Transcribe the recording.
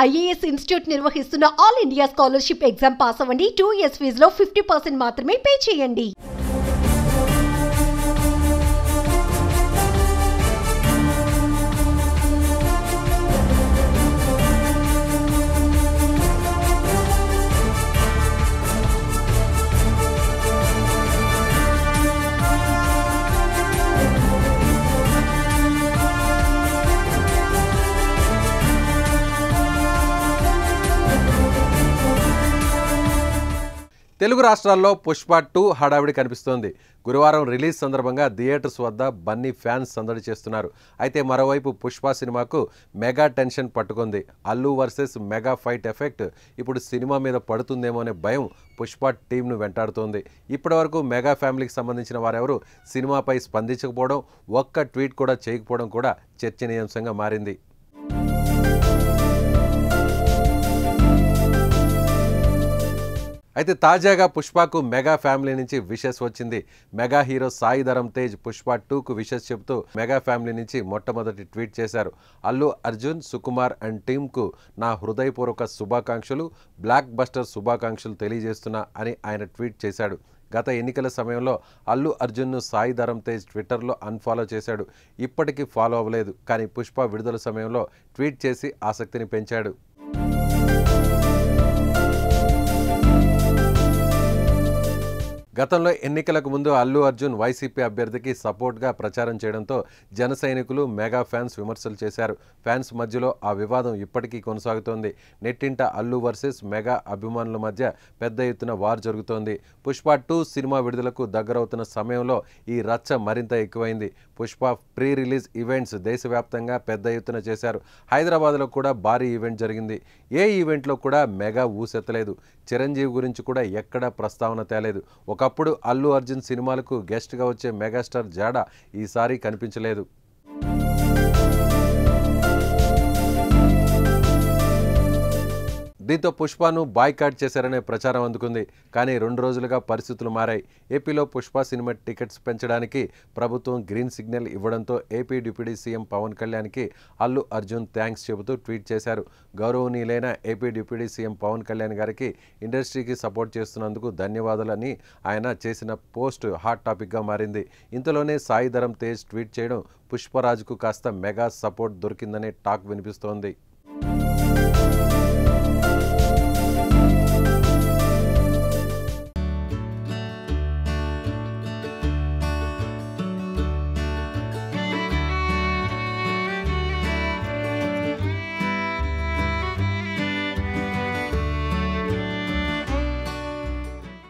IAS institute నిర్వహిస్తున్న all India scholarship exam pass అవ్వండి. 2 years ఫీజులో 50% మాత్రమే పే చేయండి. తెలుగు రాష్ట్రాల్లో పుష్ప 2 హడావిడి కనిపిస్తోంది. గురువారం రిలీజ్ సందర్భంగా థియేటర్స్ వద్ద బన్నీ ఫ్యాన్స్ సందడి చేస్తున్నారు. అయితే మరోవైపు పుష్ప సినిమాకు మెగా టెన్షన్ పట్టుకుంది. Allu versus mega fight effect ఇప్పుడు సినిమా మీద పడుతుందేమో అనే భయం పుష్ప టీంను వెంటాడుతోంది. ఇప్పటివరకు మెగా ఫ్యామిలీకి సంబంధించిన వారెవరూ సినిమాపై స్పందించకపోవడం, ఒక్క ట్వీట్ కూడా చేయకపోవడం కూడా చర్చనీయాంశంగా మారింది. అయితే తాజాగా పుష్పకు మెగా ఫ్యామిలీ నుంచి విషెస్ వచ్చింది. మెగా హీరో సాయి ధరమ్ తేజ్ పుష్ప 2కు విషెస్ చెబుతూ మెగా ఫ్యామిలీ నుంచి మొట్టమొదటి ట్వీట్ చేశారు. అల్లు అర్జున్, సుకుమార్ అండ్ టీంకు నా హృదయపూర్వక శుభాకాంక్షలు, బ్లాక్ బస్టర్ శుభాకాంక్షలు తెలియజేస్తున్నా అని ఆయన ట్వీట్ చేశాడు. గత ఎన్నికల సమయంలో అల్లు అర్జున్ను సాయి ధరమ్ తేజ్ ట్విట్టర్లో అన్ఫాలో చేశాడు. ఇప్పటికీ ఫాలో అవ్వలేదు. కానీ పుష్ప విడుదల సమయంలో ట్వీట్ చేసి ఆసక్తిని పెంచాడు. గతంలో ఎన్నికలకు ముందు అల్లు అర్జున్ వైసీపీ అభ్యర్థికి సపోర్ట్గా ప్రచారం చేయడంతో జన సైనికులు మెగా ఫ్యాన్స్ విమర్శలు చేశారు. ఫ్యాన్స్ మధ్యలో ఆ వివాదం ఇప్పటికీ కొనసాగుతోంది. నెట్టింట అల్లు వర్సెస్ మెగా అభిమానుల మధ్య పెద్ద ఎత్తున వార్ జరుగుతోంది. పుష్ప 2 సినిమా విడుదలకు దగ్గరవుతున్న సమయంలో ఈ రచ్చ మరింత ఎక్కువైంది. పుష్ప ప్రీ రిలీజ్ ఈవెంట్స్ దేశవ్యాప్తంగా పెద్ద ఎత్తున చేశారు. హైదరాబాద్లో కూడా భారీ ఈవెంట్ జరిగింది. ఏ ఈవెంట్లో కూడా మెగా ఊసెత్తలేదు. చిరంజీవి గురించి కూడా ఎక్కడా ప్రస్తావన తేలేదు. ఒకప్పుడు అల్లు అర్జున్ సినిమాలకు గెస్ట్గా వచ్చే మెగాస్టార్ జాడ ఈసారి కనిపించలేదు. దీంతో పుష్పను బాయ్కాట్ చేశారనే ప్రచారం అందుకుంది. కానీ 2 రోజులుగా పరిస్థితులు మారాయి. ఏపీలో పుష్ప సినిమా టికెట్స్ పెంచడానికి ప్రభుత్వం గ్రీన్ సిగ్నల్ ఇవ్వడంతో ఏపీ డిప్యూటీ సీఎం పవన్ కళ్యాణ్కి అల్లు అర్జున్ థ్యాంక్స్ చెబుతూ ట్వీట్ చేశారు. గౌరవనీయులైన AP deputy CM Pawan Kalyan గారికి ఇండస్ట్రీకి సపోర్ట్ చేస్తున్నందుకు ధన్యవాదాలని ఆయన చేసిన పోస్ట్ హాట్ టాపిక్గా మారింది. ఇంతలోనే సాయి ధరమ్ తేజ్ ట్వీట్ చేయడం పుష్పరాజ్కు కాస్త మెగా సపోర్ట్ దొరికిందనే టాక్ వినిపిస్తోంది.